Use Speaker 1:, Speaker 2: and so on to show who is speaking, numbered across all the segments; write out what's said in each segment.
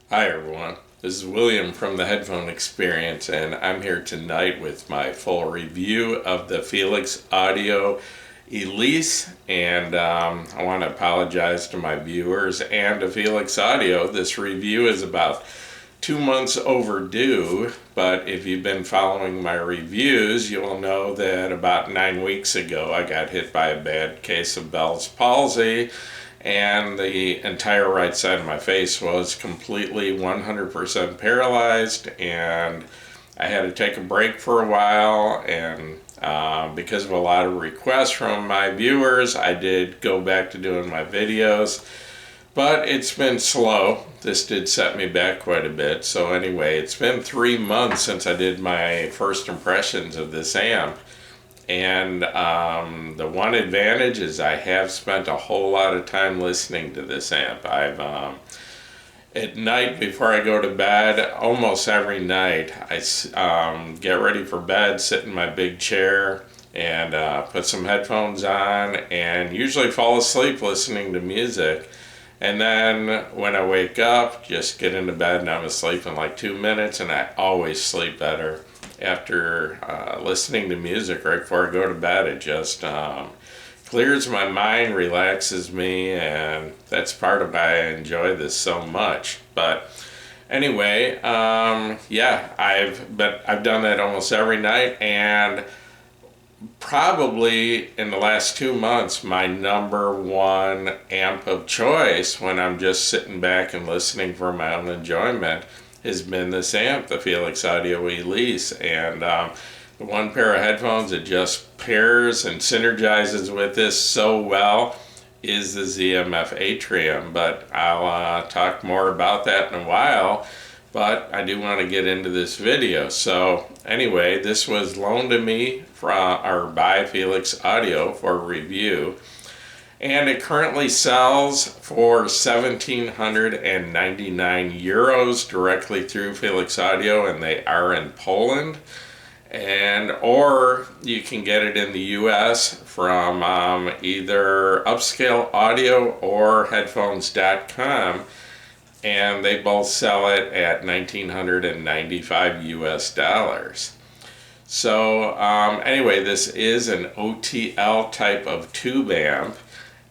Speaker 1: Hi everyone, this is William from the Headphone Experience, and I'm here tonight with my full review of the Feliks audio Elise. And I want to apologize to my viewers and to Feliks audio. This review is about 2 months overdue, but if you've been following my reviews, you'll know that about 9 weeks ago I got hit by a bad case of Bell's palsy, and the entire right side of my face was completely 100% paralyzed, and I had to take a break for a while. And because of a lot of requests from my viewers, I did go back to doing my videos, but it's been slow. This did set me back quite a bit. So anyway, it's been 3 months since I did my first impressions of this amp. And the one advantage is I have spent a whole lot of time listening to this amp. I've at night before I go to bed, almost every night, I get ready for bed, sit in my big chair, and put some headphones on, and usually fall asleep listening to music. And then when I wake up, just get into bed and I'm asleep in like 2 minutes, and I always sleep better after listening to music right before I go to bed. It just clears my mind, relaxes me, and that's part of why I enjoy this so much. But anyway, yeah, I've done that almost every night, and probably in the last 2 months, my number one amp of choice when I'm just sitting back and listening for my own enjoyment has been this amp, the Feliks Audio Elise. And the one pair of headphones that just pairs and synergizes with this so well is the ZMF Atrium. But I'll talk more about that in a while. But I do want to get into this video. So anyway, this was loaned to me by Feliks Audio for review, and it currently sells for 1,799 euros directly through Feliks Audio, and they are in Poland. And or you can get it in the US from either Upscale Audio or Headphones.com, and they both sell it at $1,995 US. So anyway, this is an OTL type of tube amp,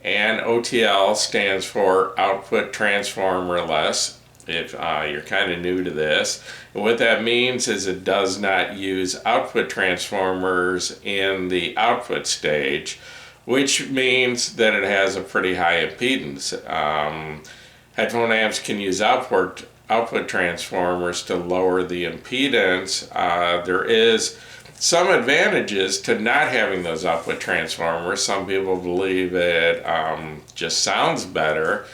Speaker 1: and OTL stands for Output Transformer Less, if you're kind of new to this. And what that means is it does not use output transformers in the output stage, which means that it has a pretty high impedance. Headphone amps can use output transformers to lower the impedance. There is some advantages to not having those output transformers. Some people believe it just sounds better,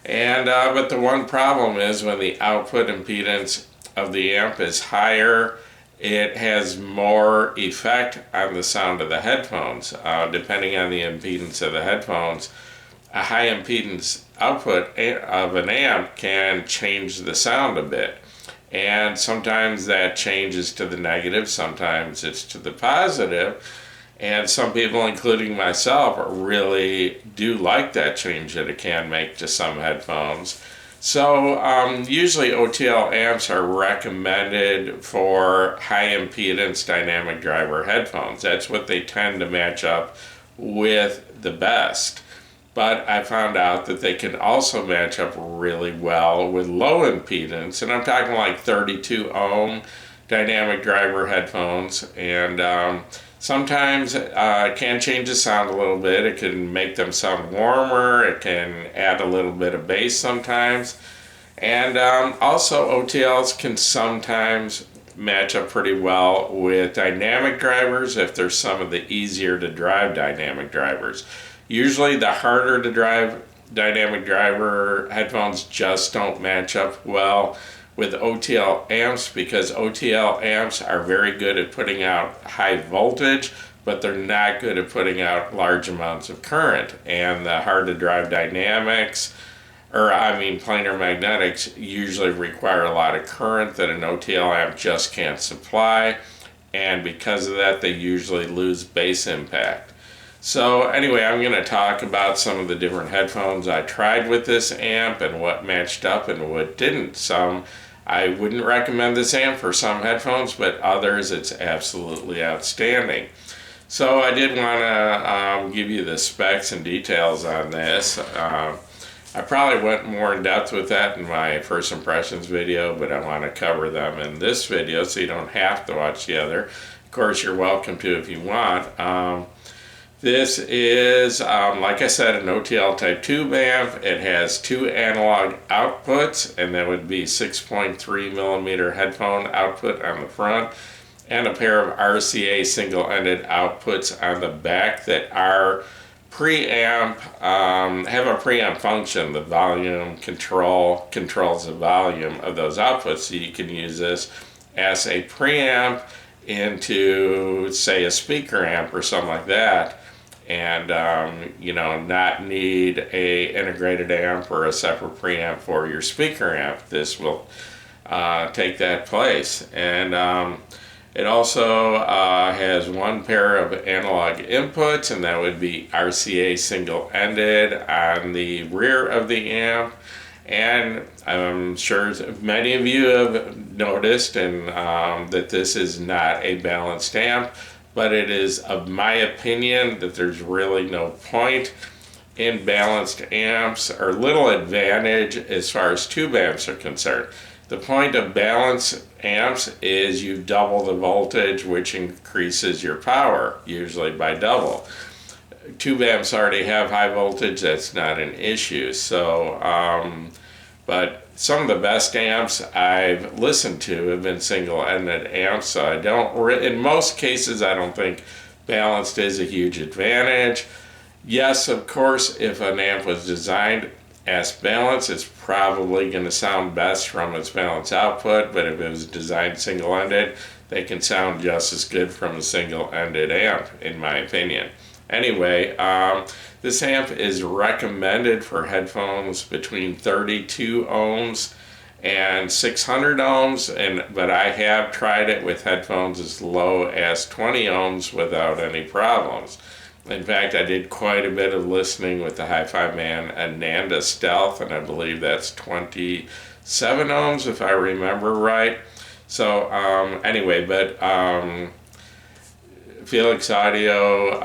Speaker 1: and but the one problem is when the output impedance of the amp is higher, it has more effect on the sound of the headphones. Depending on the impedance of the headphones, a high impedance output of an amp can change the sound a bit. And sometimes that changes to the negative, sometimes it's to the positive. And some people, including myself, really do like that change that it can make to some headphones. So usually OTL amps are recommended for high impedance dynamic driver headphones. That's what they tend to match up with the best. But I found out that they can also match up really well with low impedance, and I'm talking like 32 ohm dynamic driver headphones. And sometimes it can change the sound a little bit. It can make them sound warmer. It can add a little bit of bass sometimes. And also OTLs can sometimes match up pretty well with dynamic drivers if there's some of the easier to drive dynamic drivers. Usually the harder to drive dynamic driver headphones just don't match up well with OTL amps, because OTL amps are very good at putting out high voltage, but they're not good at putting out large amounts of current. And the hard to drive dynamics, planar magnetics, usually require a lot of current that an OTL amp just can't supply, and because of that they usually lose bass impact. So anyway, I'm going to talk about some of the different headphones I tried with this amp and what matched up and what didn't. Some I wouldn't recommend this amp for some headphones, but others it's absolutely outstanding. So I did want to give you the specs and details on this. I probably went more in depth with that in my first impressions video, but I want to cover them in this video so you don't have to watch the other. Of course, you're welcome to if you want. This is, like I said, an OTL Type 2 amp. It has two analog outputs, and that would be 6.3 millimeter headphone output on the front, and a pair of RCA single-ended outputs on the back that are preamp, have a preamp function. The volume controls the volume of those outputs, so you can use this as a preamp into, say, a speaker amp or something like that, and not need a integrated amp or a separate preamp for your speaker amp. This will take that place. And it also has one pair of analog inputs, and that would be RCA single-ended on the rear of the amp. And I'm sure many of you have noticed and that this is not a balanced amp, but it is of my opinion that there's really no point in balanced amps, or little advantage as far as tube amps are concerned. The point of balanced amps is you double the voltage, which increases your power, usually by double. Tube amps already have high voltage, that's not an issue. So, but some of the best amps I've listened to have been single-ended amps, so I don't, in most cases, I don't think balanced is a huge advantage. Yes, of course, if an amp was designed as balanced, it's probably going to sound best from its balanced output, but if it was designed single-ended, they can sound just as good from a single-ended amp, in my opinion. Anyway, this amp is recommended for headphones between 32 ohms and 600 ohms, but I have tried it with headphones as low as 20 ohms without any problems. In fact, I did quite a bit of listening with the Hi-Fi Man Ananda Stealth, and I believe that's 27 ohms if I remember right. So anyway, but Feliks Audio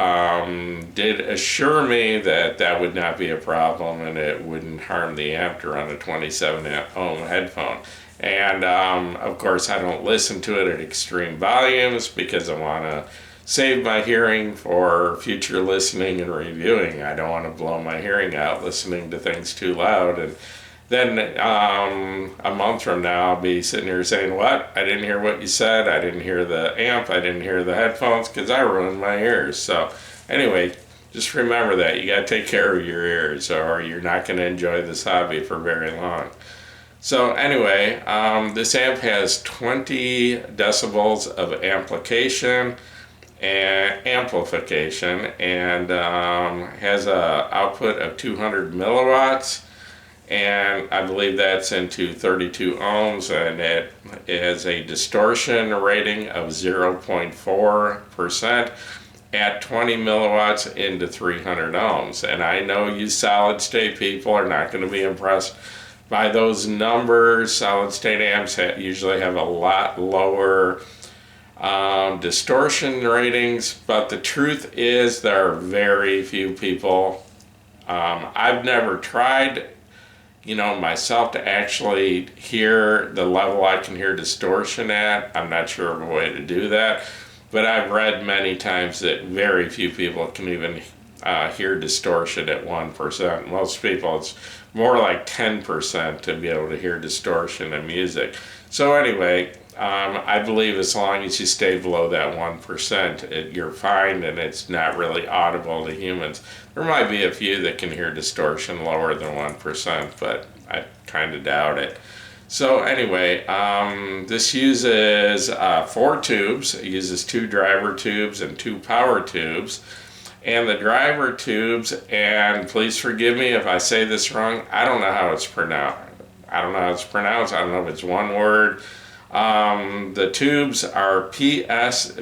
Speaker 1: did assure me that that would not be a problem and it wouldn't harm the amp to run a 27 ohm headphone. And of course, I don't listen to it at extreme volumes because I want to save my hearing for future listening and reviewing. I don't want to blow my hearing out listening to things too loud, and then a month from now I'll be sitting here saying, what? I didn't hear what you said, I didn't hear the amp, I didn't hear the headphones, because I ruined my ears. So anyway, just remember that. You got to take care of your ears or you're not going to enjoy this hobby for very long. So anyway, this amp has 20 decibels of amplification and has a output of 200 milliwatts, and I believe that's into 32 ohms, and it has a distortion rating of 0.4% at 20 milliwatts into 300 ohms. And I know you solid state people are not going to be impressed by those numbers. Solid state amps usually have a lot lower distortion ratings, but the truth is there are very few people. I've never tried, myself to actually hear the level I can hear distortion at. I'm not sure of a way to do that, but I've read many times that very few people can even hear distortion at 1%. Most people, it's more like 10% to be able to hear distortion in music. So anyway, I believe as long as you stay below that 1%, you're fine, and it's not really audible to humans. There might be a few that can hear distortion lower than 1%, but I kind of doubt it. So anyway, this uses 4 tubes. It uses 2 driver tubes and 2 power tubes. And the driver tubes, and please forgive me if I say this wrong, I don't know how it's pronounced. I don't know if it's one word. The tubes are PSVANE,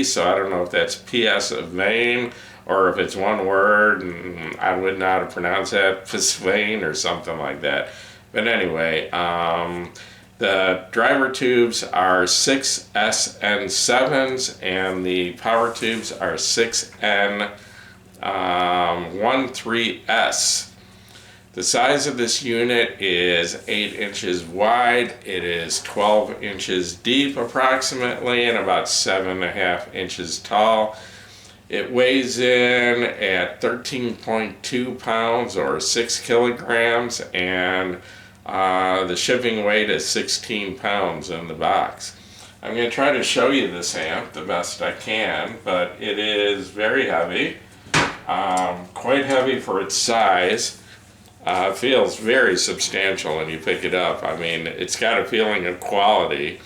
Speaker 1: so I don't know if that's PS of vein or if it's one word, and I wouldn't know how to pronounce that, Pisvane or something like that. But anyway, the driver tubes are 6SN7s, and the power tubes are 6N13S. The size of this unit is 8 inches wide. It is 12 inches deep approximately and about 7.5 inches tall. It weighs in at 13.2 pounds or 6 kilograms, and the shipping weight is 16 pounds in the box. I'm going to try to show you this amp the best I can, but it is very heavy, quite heavy for its size. Feels very substantial when you pick it up. I mean, it's got a feeling of quality,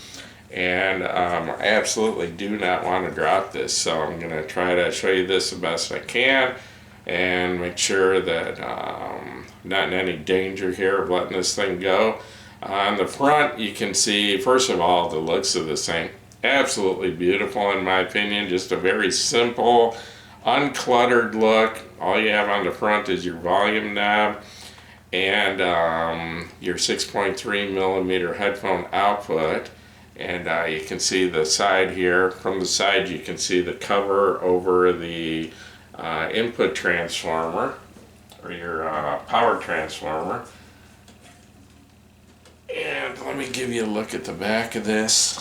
Speaker 1: and I absolutely do not want to drop this, so I'm going to try to show you this the best I can and make sure that not in any danger here of letting this thing go. On the front, you can see, first of all, the looks of this thing. Absolutely beautiful in my opinion, just a very simple, uncluttered look. All you have on the front is your volume knob and your 6.3 millimeter headphone output, and you can see the side here. From the side you can see the cover over the input transformer, or your power transformer. And let me give you a look at the back of this.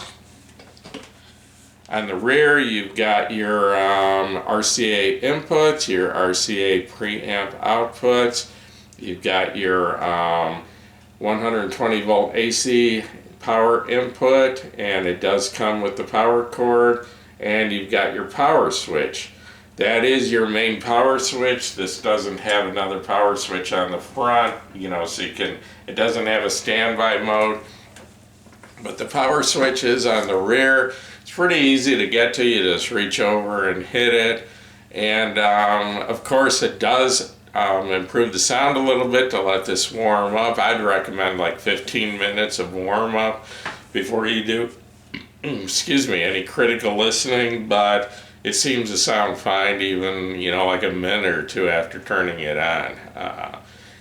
Speaker 1: On the rear, you've got your RCA inputs, your RCA preamp outputs. You've got your 120 volt AC power input, and it does come with the power cord. And you've got your power switch. That is your main power switch. This doesn't have another power switch on the front, you know, so you can, it doesn't have a standby mode. But the power switch is on the rear. It's pretty easy to get to. You just reach over and hit it. And of course it does improve the sound a little bit to let this warm up. I'd recommend like 15 minutes of warm up before you do, excuse me, any critical listening, but it seems to sound fine even, you know, like a minute or two after turning it on.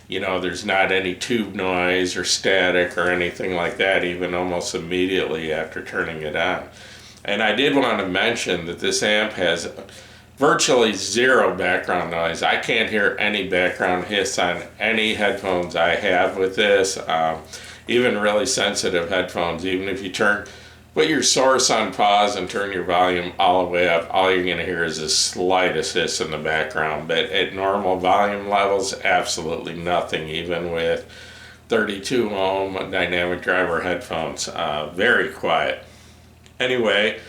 Speaker 1: You know, there's not any tube noise or static or anything like that, even almost immediately after turning it on. And I did want to mention that this amp has virtually zero background noise. I can't hear any background hiss on any headphones I have with this, even really sensitive headphones. Even if you put your source on pause and turn your volume all the way up, all you're going to hear is the slightest hiss in the background. But at normal volume levels, absolutely nothing, even with 32 ohm dynamic driver headphones. Very quiet. Anyway,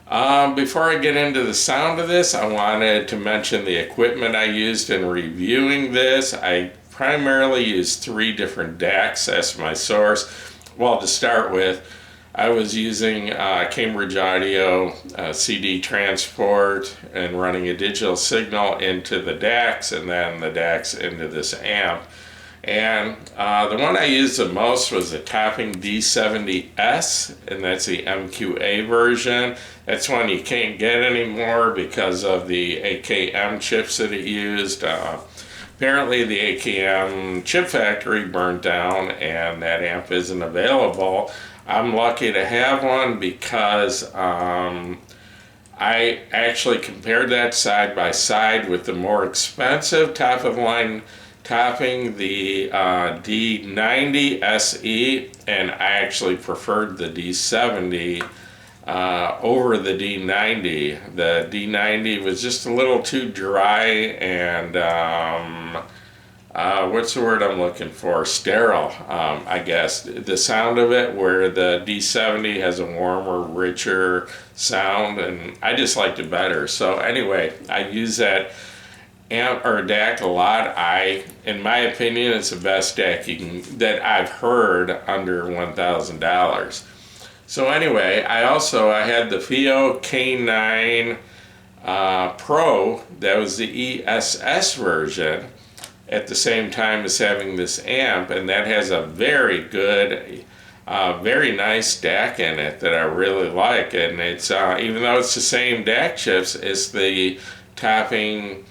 Speaker 1: before I get into the sound of this, I wanted to mention the equipment I used in reviewing this. I primarily used 3 different DACs as my source. Well, to start with, I was using Cambridge Audio CD transport and running a digital signal into the DACs and then the DACs into this amp. And the one I used the most was the Topping D70S, and that's the Mkii version. That's one you can't get anymore because of the AKM chips that it used. Apparently the AKM chip factory burned down and that amp isn't available. I'm lucky to have one because I actually compared that side by side with the more expensive top of line Topping, the D90 SE, and I actually preferred the D70 over the D90. The D90 was just a little too dry and what's the word I'm looking for? Sterile, I guess. The sound of it, where the D70 has a warmer, richer sound, and I just liked it better. So anyway, I use that amp or DAC a lot. In my opinion, it's the best DAC that I've heard under $1,000. So anyway, I had the FIO K9 Pro. That was the ESS version at the same time as having this amp, and that has a very good very nice DAC in it that I really like, and it's even though it's the same DAC chips, it's the Topping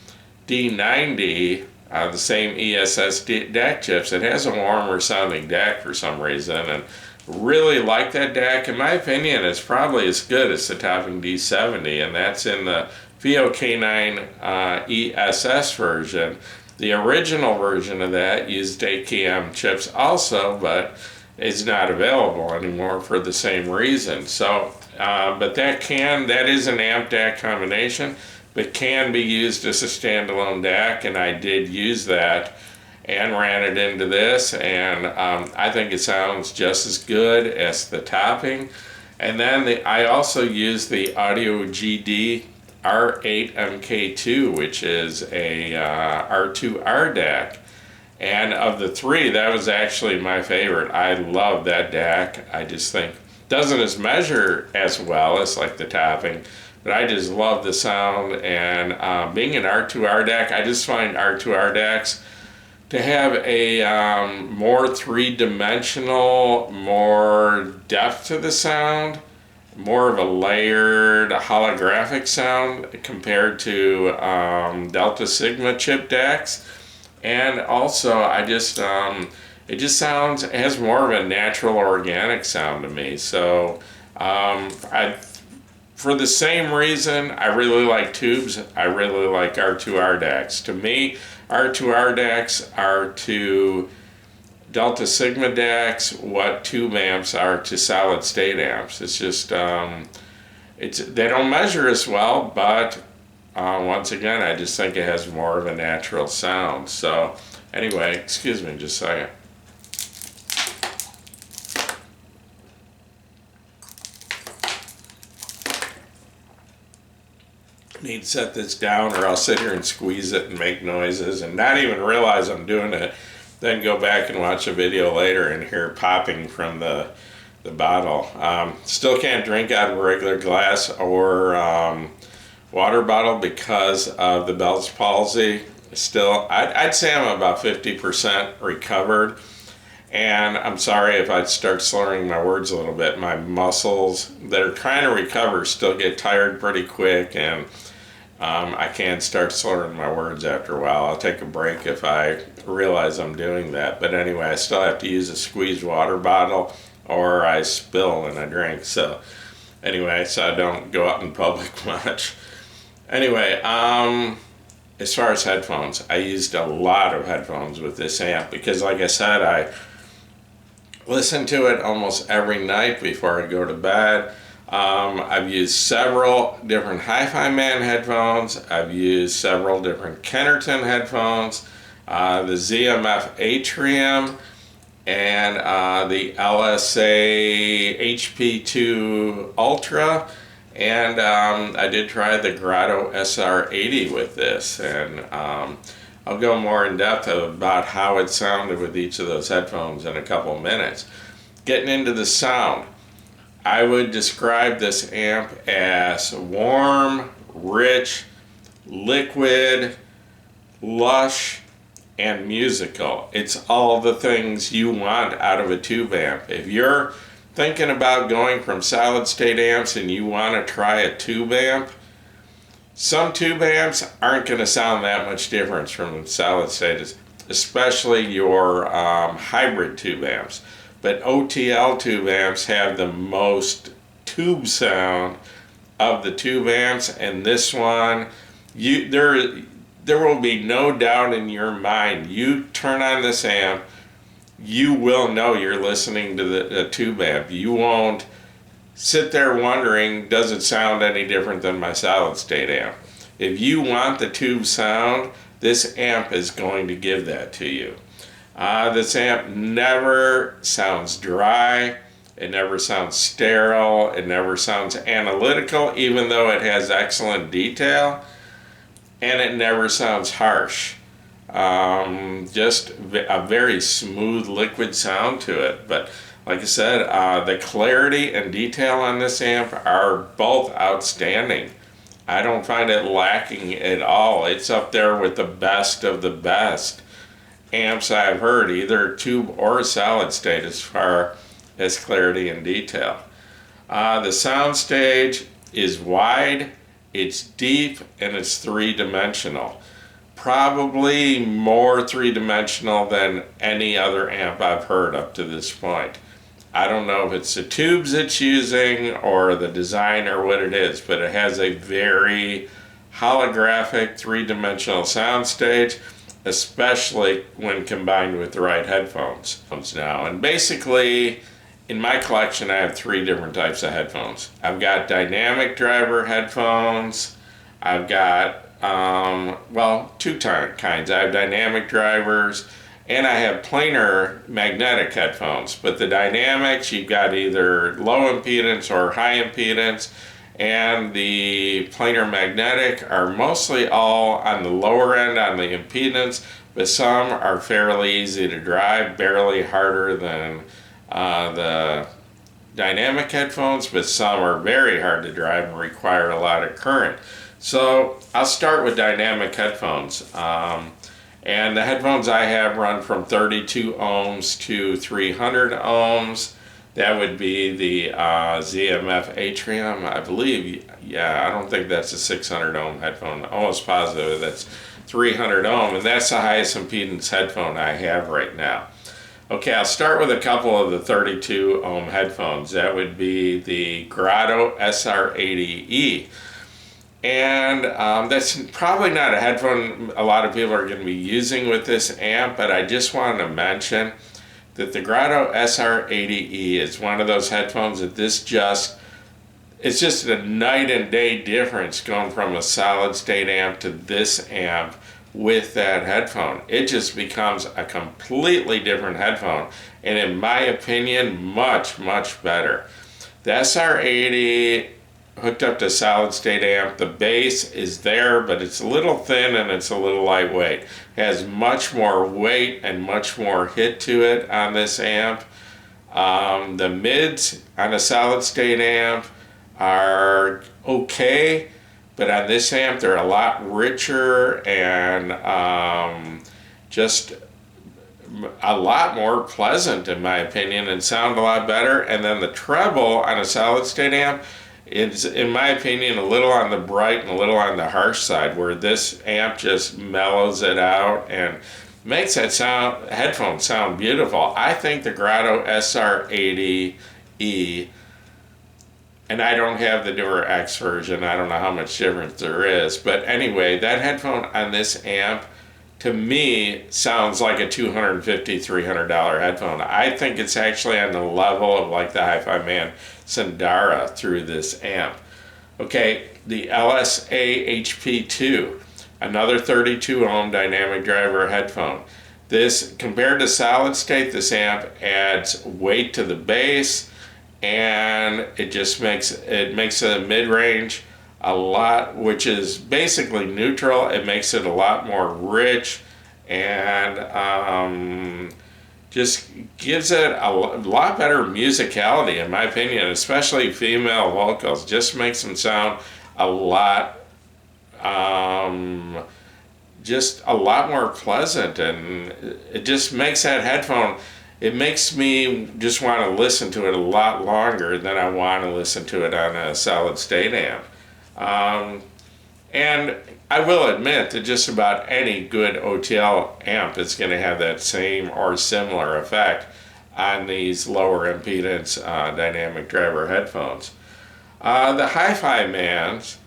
Speaker 1: D90, the same ESS DAC chips. It has a warmer sounding DAC for some reason, and really like that DAC. In my opinion, it's probably as good as the Topping D70, and that's in the VO K9 ESS version. The original version of that used AKM chips also, but is not available anymore for the same reason. So, but that is an amp DAC combination, but can be used as a standalone DAC, and I did use that and ran it into this, and I think it sounds just as good as the Topping. And then I also used the Audio GD R8 MK2, which is a R2R DAC. And of the three, that was actually my favorite. I love that DAC. I just think doesn't measure as well as like the Topping, but I just love the sound. And being an R2R DAC, I just find R2R DACs to have a more three-dimensional, more depth to the sound, more of a layered holographic sound compared to Delta Sigma chip DACs. And also, it just has more of a natural, organic sound to me. So, for the same reason, I really like tubes. I really like R2R DACs. To me, R2R DACs are to Delta Sigma DACs what tube amps are to solid state amps. It's just, they don't measure as well, but once again, I just think it has more of a natural sound. So anyway, excuse me just a second. Need to set this down or I'll sit here and squeeze it and make noises and not even realize I'm doing it. Then go back and watch a video later and hear popping from the bottle. Still can't drink out of a regular glass or water bottle because of the Bell's palsy. Still, I'd say I'm about 50% recovered. And I'm sorry if I start slurring my words a little bit. My muscles that are trying to recover still get tired pretty quick, and I can start slurring my words after a while. I'll take a break if I realize I'm doing that. But anyway, I still have to use a squeezed water bottle or I spill when I drink. So anyway, so I don't go out in public much. Anyway, as far as headphones, I used a lot of headphones with this amp because, like I said, I listen to it almost every night before I go to bed. I've used several different Hi-Fi Man headphones. I've used several different Kennerton headphones, the ZMF Atrium, and the LSA HP2 Ultra. And I did try the Grotto SR80 with this, and I'll go more in depth about how it sounded with each of those headphones in a couple of minutes. Getting into the sound, I would describe this amp as warm, rich, liquid, lush, and musical. It's all the things you want out of a tube amp. If you're thinking about going from solid state amps and you want to try a tube amp, some tube amps aren't going to sound that much different from solid state, especially your hybrid tube amps. But OTL tube amps have the most tube sound of the tube amps, and this one, there will be no doubt in your mind. You turn on this amp, you will know you're listening to the tube amp. You won't sit there wondering, does it sound any different than my solid state amp? If you want the tube sound, this amp is going to give that to you. This amp never sounds dry, it never sounds sterile, it never sounds analytical, even though it has excellent detail, and it never sounds harsh. Just a very smooth liquid sound to it. But like I said, the clarity and detail on this amp are both outstanding. I don't find it lacking at all. It's up there with the best of the best amps I've heard, either tube or solid state, as far as clarity and detail. The soundstage is wide, it's deep, and it's three-dimensional. Probably more three-dimensional than any other amp I've heard up to this point. I don't know if it's the tubes it's using or the design or what it is, but it has a very holographic three-dimensional soundstage, especially when combined with the right headphones now. And basically, in my collection, I have three different types of headphones. I've got dynamic driver headphones. I've got, two kinds. I have dynamic drivers, and I have planar magnetic headphones. But the dynamics, you've got either low impedance or high impedance, and the planar magnetic are mostly all on the lower end on the impedance, but some are fairly easy to drive, barely harder than the dynamic headphones, but some are very hard to drive and require a lot of current. So I'll start with dynamic headphones. And the headphones I have run from 32 ohms to 300 ohms. That would be the ZMF Atrium, I believe. Yeah, I don't think that's a 600 ohm headphone. Almost positive that's 300 ohm, and that's the highest impedance headphone I have right now. Okay, I'll start with a couple of the 32 ohm headphones. That would be the Grotto SR80E. And that's probably not a headphone a lot of people are going to be using with this amp, but I just wanted to mention that the Grotto SR80E is one of those headphones that it's just a night and day difference going from a solid state amp to this amp with that headphone. It just becomes a completely different headphone, and in my opinion, much, much better. The SR80 hooked up to solid state amp, the bass is there, but it's a little thin and it's a little lightweight. It has much more weight and much more hit to it on this amp. The mids on a solid state amp are okay, but on this amp they're a lot richer and just a lot more pleasant in my opinion and sound a lot better. And then the treble on a solid state amp, it's, in my opinion, a little on the bright and a little on the harsh side, where this amp just mellows it out and makes that headphone sound beautiful. I think the Grotto SR80E, and I don't have the newer X version, I don't know how much difference there is, but anyway, that headphone on this amp, to me, sounds like a $250, $300 headphone. I think it's actually on the level of like the Hi-Fi Man Sandara through this amp. Okay, the LSA HP2, another 32 ohm dynamic driver headphone. This, compared to solid state, this amp adds weight to the bass, and it just makes the mid-range a lot, which is basically neutral. It makes it a lot more rich and just gives it a lot better musicality, in my opinion, especially female vocals. Just makes them sound a lot, just a lot more pleasant, and it just makes that headphone, it makes me just want to listen to it a lot longer than I want to listen to it on a solid state amp. And I will admit that just about any good OTL amp is going to have that same or similar effect on these lower impedance dynamic driver headphones. The Hi-Fi Mans,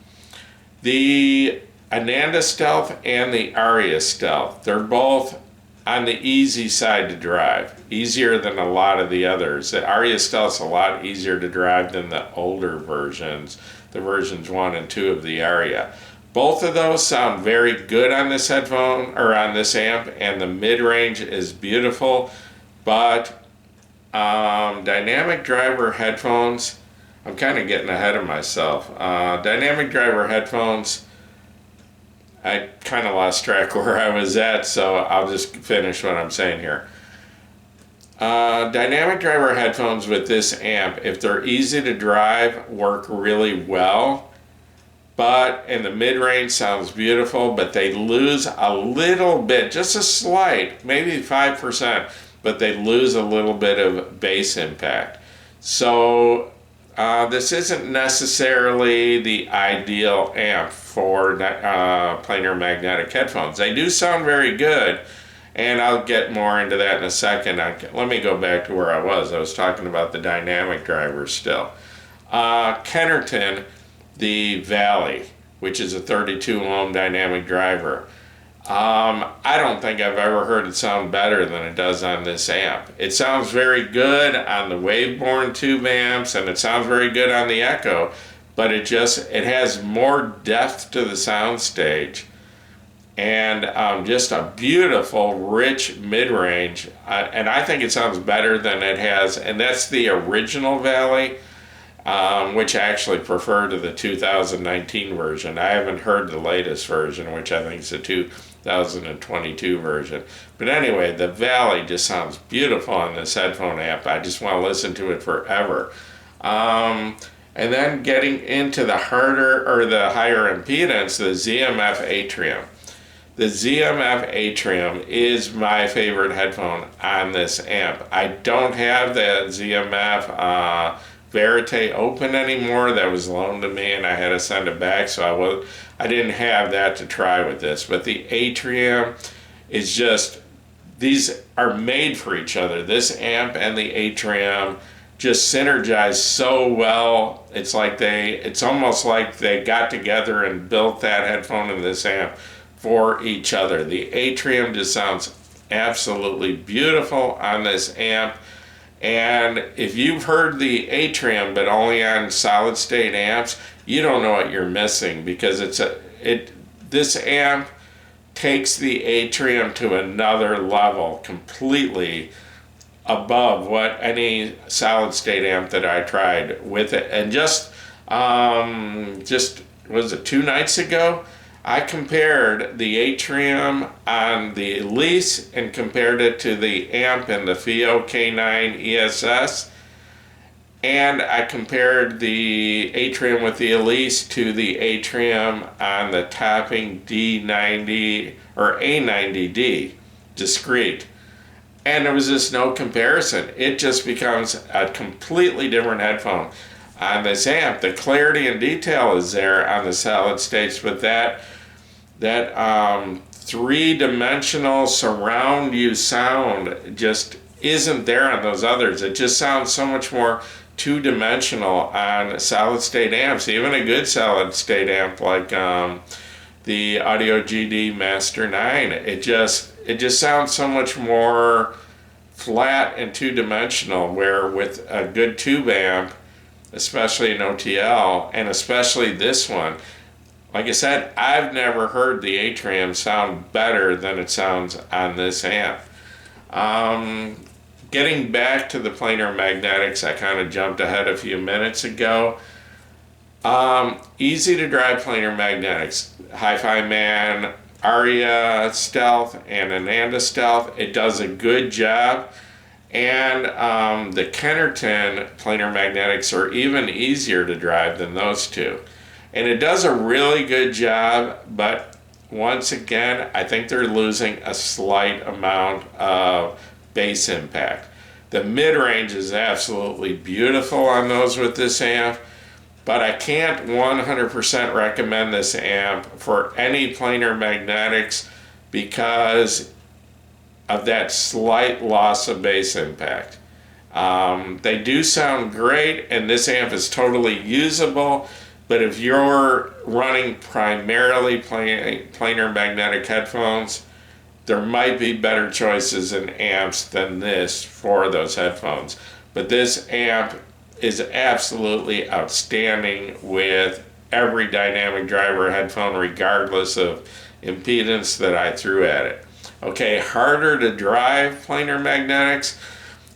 Speaker 1: the Ananda Stealth and the Aria Stealth, they're both on the easy side to drive, easier than a lot of the others. The Aria Stealth's a lot easier to drive than the older versions, the versions 1 and 2 of the Aria. Both of those sound very good on this headphone, or on this amp, and the mid-range is beautiful, but dynamic driver headphones, I'm kind of getting ahead of myself. Dynamic driver headphones, I kind of lost track where I was at, so I'll just finish what I'm saying here. Dynamic driver headphones with this amp, if they're easy to drive, work really well, but in the mid-range sounds beautiful, but they lose a little bit, just a slight, maybe 5%, but they lose a little bit of bass impact. So this isn't necessarily the ideal amp for planar magnetic headphones. They do sound very good, and I'll get more into that in a second. Let me go back to where I was. I was talking about the dynamic drivers still. Kennerton, the Valley, which is a 32 ohm dynamic driver. I don't think I've ever heard it sound better than it does on this amp. It sounds very good on the Waveborn tube amps, and it sounds very good on the Echo, but it has more depth to the soundstage, and just a beautiful, rich mid-range, and I think it sounds better than it has, and that's the original Valley, which I actually prefer to the 2019 version. I haven't heard the latest version, which I think is the 2022 version. But anyway, the Valley just sounds beautiful on this headphone amp. I just want to listen to it forever. And then getting into the higher impedance, the ZMF Atrium. The ZMF Atrium is my favorite headphone on this amp. I don't have the ZMF Verite open anymore. That was loaned to me and I had to send it back, so I didn't have that to try with this. But the Atrium is just, these are made for each other. This amp and the Atrium just synergize so well. It's almost like they got together and built that headphone and this amp for each other. The Atrium just sounds absolutely beautiful on this amp. And if you've heard the Atrium but only on solid state amps, you don't know what you're missing, because this amp takes the Atrium to another level, completely above what any solid state amp that I tried with it. And just was it 2 nights ago, I compared the Atrium on the Elise and compared it to the amp in the FIO K9 ESS, and I compared the Atrium with the Elise to the Atrium on the Topping D90 or A90D discrete, and there was just no comparison. It just becomes a completely different headphone on this amp. The clarity and detail is there on the solid states, but that three-dimensional surround you sound just isn't there on those others. It just sounds so much more two-dimensional on solid state amps. Even a good solid state amp like the Audio GD Master 9, it just sounds so much more flat and two-dimensional, where with a good tube amp, especially an OTL, and especially this one, like I said, I've never heard the Atrium sound better than it sounds on this amp. Getting back to the planar magnetics, I kind of jumped ahead a few minutes ago. Easy to drive planar magnetics. Hi-Fi Man, Aria Stealth, and Ananda Stealth. It does a good job. And the Kennerton planar magnetics are even easier to drive than those two. And it does a really good job, but once again, I think they're losing a slight amount of bass impact. The mid-range is absolutely beautiful on those with this amp, but I can't 100% recommend this amp for any planar magnetics because of that slight loss of bass impact. They do sound great, and this amp is totally usable, but if you're running primarily planar magnetic headphones, there might be better choices in amps than this for those headphones. But this amp is absolutely outstanding with every dynamic driver headphone, regardless of impedance that I threw at it. Okay, harder to drive planar magnetics,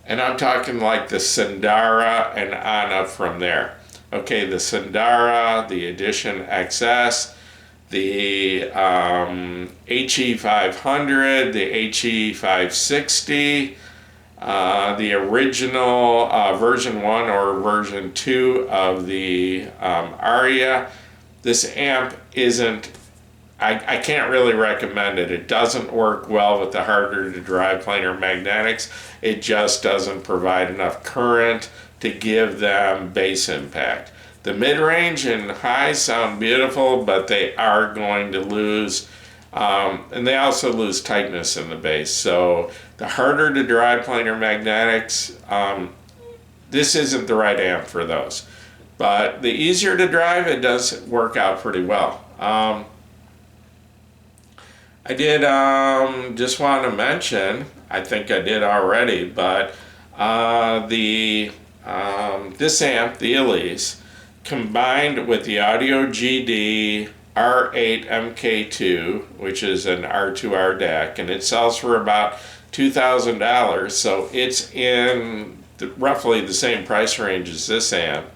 Speaker 1: and I'm talking like the Sandara and on up from there. Okay, the Sandara, the Edition XS, the HE500, the HE560, the original version 1 or version 2 of the Aria. This amp isn't, I can't really recommend it. It doesn't work well with the harder to drive planar magnetics. It just doesn't provide enough current to give them bass impact. The mid-range and highs sound beautiful, but they are going to lose, and they also lose tightness in the bass. So the harder to drive planar magnetics, this isn't the right amp for those. But the easier to drive, it does work out pretty well. I did just want to mention, I think I did already, but this amp, the Elise, combined with the Audio GD R8 MK2, which is an R2R DAC, and it sells for about $2,000, so it's in roughly the same price range as this amp.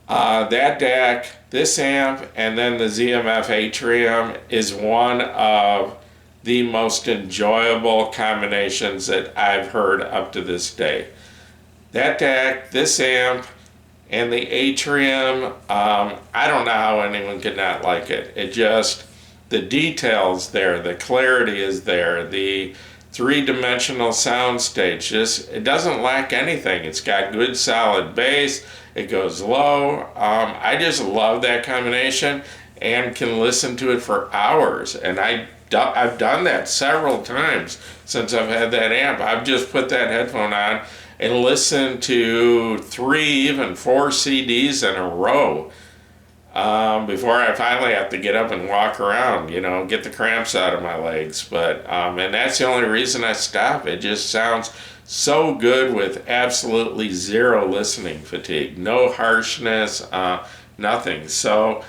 Speaker 1: That DAC, this amp, and then the ZMF Atrium is one of the most enjoyable combinations that I've heard up to this day. That DAC, this amp, and the Atrium, I don't know how anyone could not like it. It just, the details there, the clarity is there, the three-dimensional soundstage, just, it doesn't lack anything. It's got good solid bass, it goes low. I just love that combination and can listen to it for hours. And I've done that several times since I've had that amp. I've just put that headphone on and listened to 3, even 4 CDs in a row before I finally have to get up and walk around, you know, get the cramps out of my legs. But and that's the only reason I stop. It just sounds so good with absolutely zero listening fatigue, no harshness, nothing. So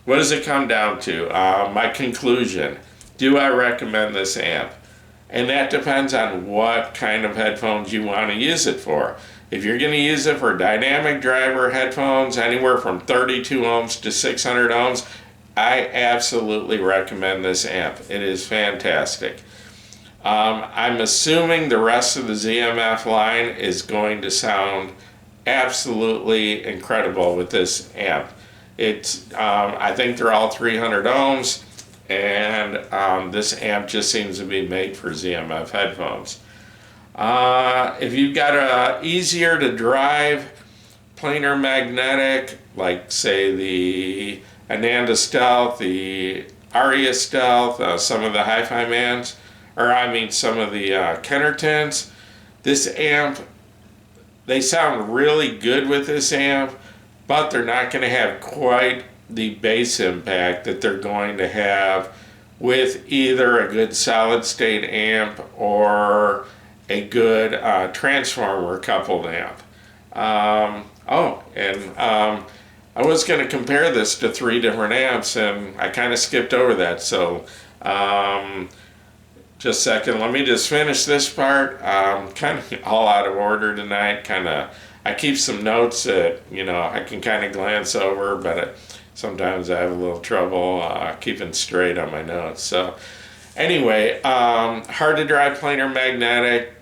Speaker 1: what does it come down to? My conclusion, do I recommend this amp? And that depends on what kind of headphones you want to use it for. If you're going to use it for dynamic driver headphones, anywhere from 32 ohms to 600 ohms, I absolutely recommend this amp. It is fantastic. I'm assuming the rest of the ZMF line is going to sound absolutely incredible with this amp. It's, I think they're all 300 ohms, and this amp just seems to be made for ZMF headphones. If you've got a easier to drive planar magnetic, like say the Ananda Stealth, the Aria Stealth, some of the Hi-Fi Mans, or I mean some of the Kennertons, this amp, they sound really good with this amp, but they're not going to have quite the bass impact that they're going to have with either a good solid state amp or a good transformer coupled amp. I was going to compare this to 3 different amps, and I kind of skipped over that, so just a second, let me just finish this part. Kind of all out of order tonight, I keep some notes that, you know, I can kind of glance over, but sometimes I have a little trouble keeping straight on my notes. So anyway, hard to drive planar magnetic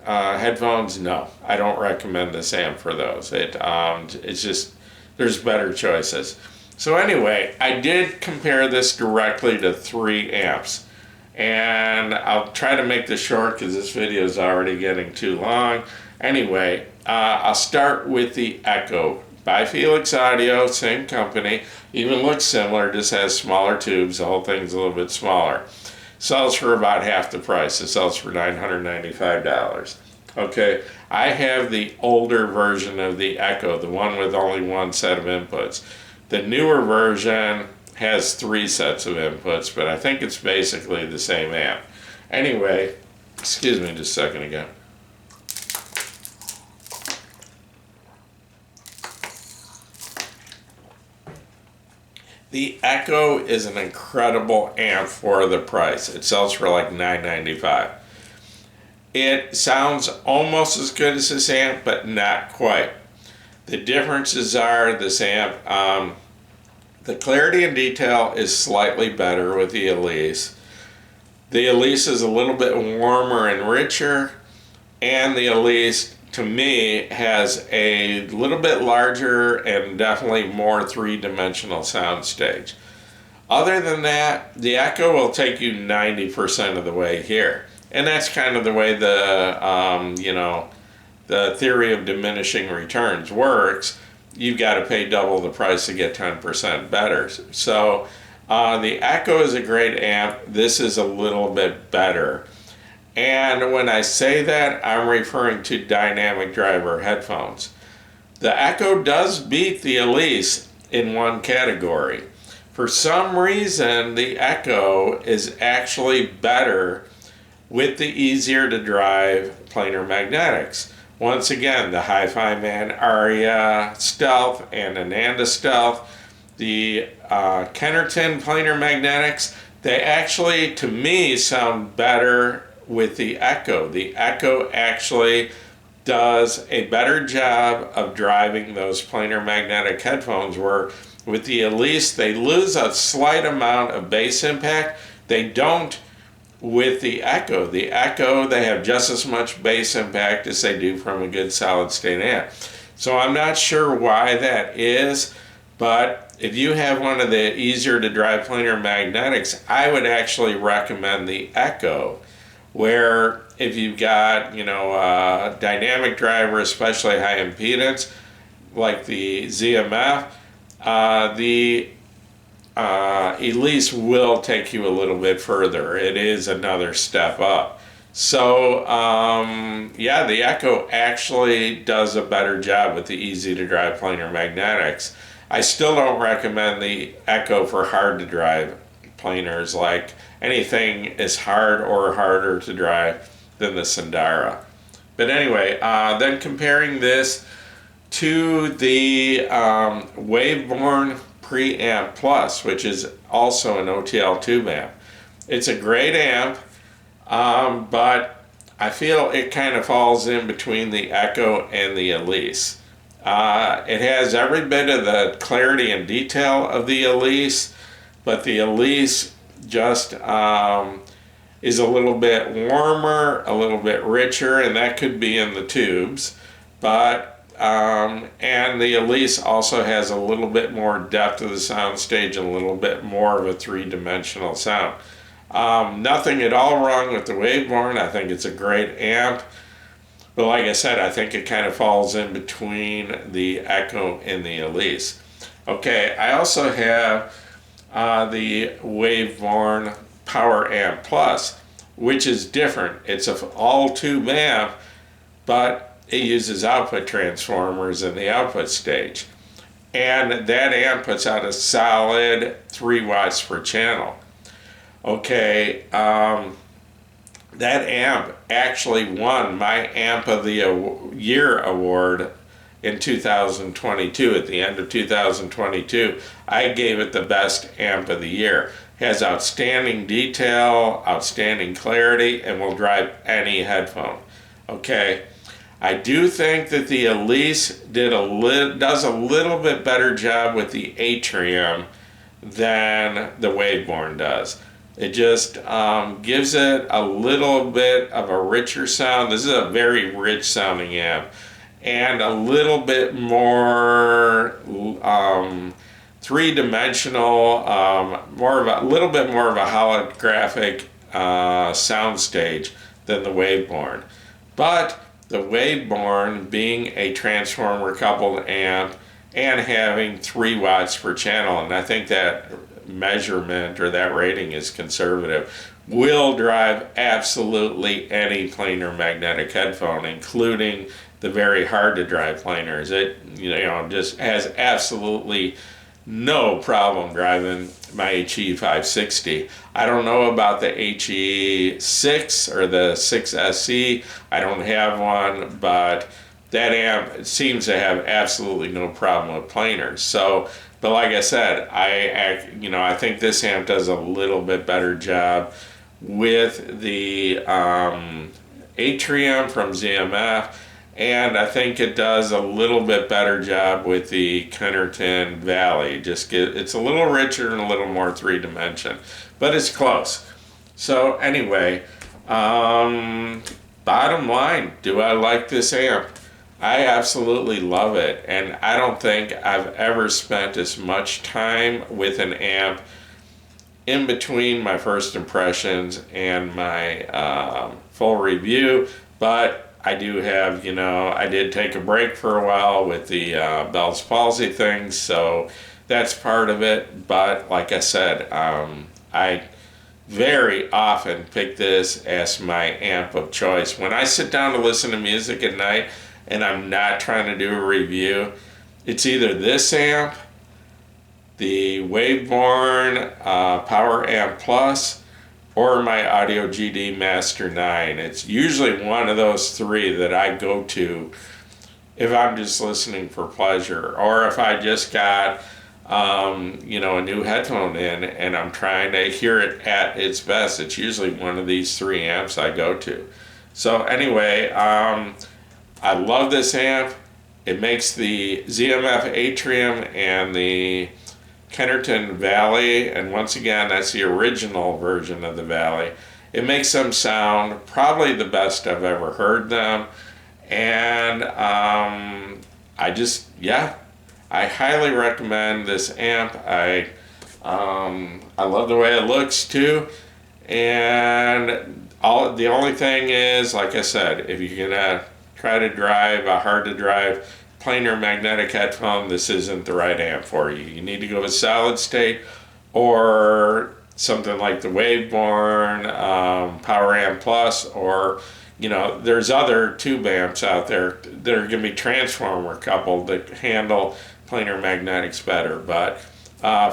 Speaker 1: headphones, no, I don't recommend this amp for those. It's just, there's better choices. So anyway, I did compare this directly to 3 amps. And I'll try to make this short because this video is already getting too long. Anyway, I'll start with the Echo by Feliks Audio, same company, even looks similar, just has smaller tubes, the whole thing's a little bit smaller. Sells for about half the price, it sells for $995. Okay, I have the older version of the Echo, the one with only 1 set of inputs. The newer version has 3 sets of inputs, but I think it's basically the same amp. Anyway, excuse me just a second again. The Echo is an incredible amp for the price. It sells for like $995. It sounds almost as good as this amp, but not quite. The differences are this amp, the clarity and detail is slightly better with the Elise. The Elise is a little bit warmer and richer, and the Elise, to me, has a little bit larger and definitely more 3-dimensional soundstage. Other than that, the Echo will take you 90% of the way here. And that's kind of the way the, the theory of diminishing returns works, you've got to pay double the price to get 10% better. So the Echo is a great amp. This is a little bit better. And when I say that, I'm referring to dynamic driver headphones. The Echo does beat the Elise in one category. For some reason, the Echo is actually better with the easier to drive planar magnetics. Once again, the Hi-Fi Man Aria Stealth and Ananda Stealth, the Kennerton planar magnetics, they actually, to me, sound better with the Echo. The Echo actually does a better job of driving those planar magnetic headphones, where with the Elise they lose a slight amount of bass impact. They don't with the Echo. The Echo, they have just as much bass impact as they do from a good solid state amp. So I'm not sure why that is, but if you have one of the easier to drive planar magnetics, I would actually recommend the Echo, where if you've got, a dynamic driver, especially high impedance, like the ZMF, the Elise will take you a little bit further. It is another step up. So, yeah, the Echo actually does a better job with the easy to drive planar magnetics. I still don't recommend the Echo for hard to drive planars. Like, anything is hard or harder to drive than the Sundara. But anyway, then comparing this to the Waveborn Preamp Plus, which is also an OTL tube amp. It's a great amp, but I feel it kind of falls in between the Echo and the Elise. It has every bit of the clarity and detail of the Elise, but the Elise just is a little bit warmer, a little bit richer, and that could be in the tubes. But and the Elise also has a little bit more depth of the sound stage and a little bit more of a three-dimensional sound. Nothing at all wrong with the Waveborn. I think it's a great amp. But like I said, I think it kind of falls in between the Echo and the Elise. Okay, I also have the Waveborn Power Amp Plus, which is different. It's an all-tube amp, but it uses output transformers in the output stage. And that amp puts out a solid 3 watts per channel. Okay, that amp actually won my Amp of the Year award in 2022. At the end of 2022, I gave it the best Amp of the Year. It has outstanding detail, outstanding clarity, and will drive any headphone. Okay, I do think that the Elise does a little bit better job with the Atrium than the Waveborn does. It just gives it a little bit of a richer sound. This is a very rich sounding amp, and a little bit more three-dimensional, a little bit more of a holographic sound stage than the Waveborn. But the Waveborn, being a transformer coupled amp and having 3 watts per channel, and I think that measurement or that rating is conservative, will drive absolutely any planar magnetic headphone, including the very hard to drive planars. It just has absolutely no problem driving my HE 560. I don't know about the HE 6 or the 6SE. I don't have one, but that amp seems to have absolutely no problem with planars. So, but like I said, I think this amp does a little bit better job with the Atrium from ZMF, and I think it does a little bit better job with the Kennerton Valley. It's a little richer and a little more three-dimension, but it's close. So anyway, bottom line, do I like this amp? I absolutely love it, and I don't think I've ever spent as much time with an amp in between my first impressions and my full review, but I do have, I did take a break for a while with the Bell's palsy thing, so that's part of it. But like I said, I very often pick this as my amp of choice. When I sit down to listen to music at night and I'm not trying to do a review, it's either this amp, the Waveborn Power Amp Plus, or my Audio GD Master 9. It's usually one of those three that I go to if I'm just listening for pleasure, or if I just got a new headphone in and I'm trying to hear it at its best. It's usually one of these three amps I go to. So anyway, I love this amp. It makes the ZMF Atrium and the Kennerton Valley, and once again, that's the original version of the Valley. It makes them sound probably the best I've ever heard them, and I highly recommend this amp. I love the way it looks too, and the only thing is, like I said, if you're gonna try to drive a hard to drive planar magnetic headphone, this isn't the right amp for you. You need to go with solid state or something like the Waveborn Power Amp Plus, or there's other tube amps out there that are going to be transformer coupled that handle planar magnetics better. But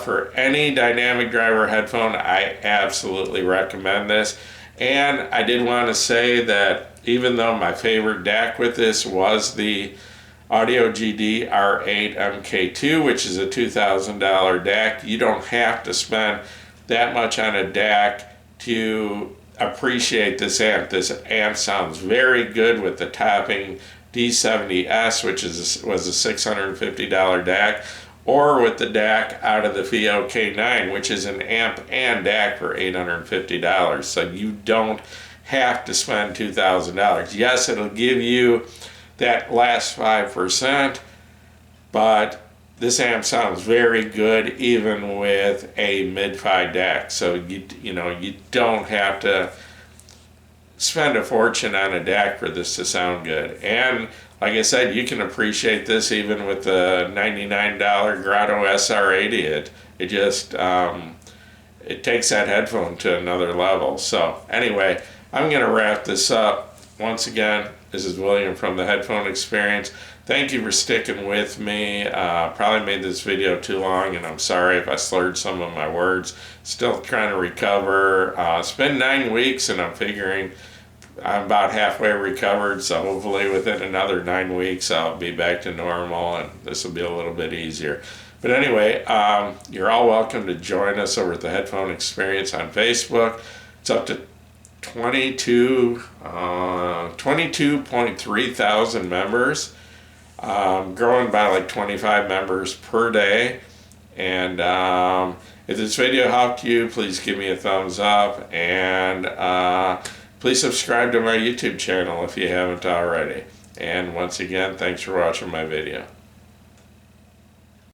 Speaker 1: for any dynamic driver headphone, I absolutely recommend this. And I did want to say that even though my favorite DAC with this was the Audio GD R8 Mkii, which is a $2,000 DAC, you don't have to spend that much on a DAC to appreciate this amp. This amp sounds very good with the topping D70S, which was a $650 DAC, or with the DAC out of the FIO K9, which is an amp and DAC for $850. So you don't have to spend $2,000. Yes, it'll give you that last 5%, but this amp sounds very good even with a mid-fi DAC. So you don't have to spend a fortune on a DAC for this to sound good. And like I said, you can appreciate this even with the $99 Grotto SR80. It just it takes that headphone to another level. So anyway, I'm going to wrap this up. Once again, this is William from the Headphone Experience. Thank you for sticking with me. Probably made this video too long, and I'm sorry if I slurred some of my words. Still trying to recover. It's been 9 weeks, and I'm figuring I'm about halfway recovered, so hopefully within another 9 weeks I'll be back to normal, and this will be a little bit easier. But anyway, you're all welcome to join us over at the Headphone Experience on Facebook. It's up to 22.3 thousand members, growing by like 25 members per day. And if this video helped you, please give me a thumbs up, and please subscribe to my YouTube channel if you haven't already. And once again, thanks for watching my video.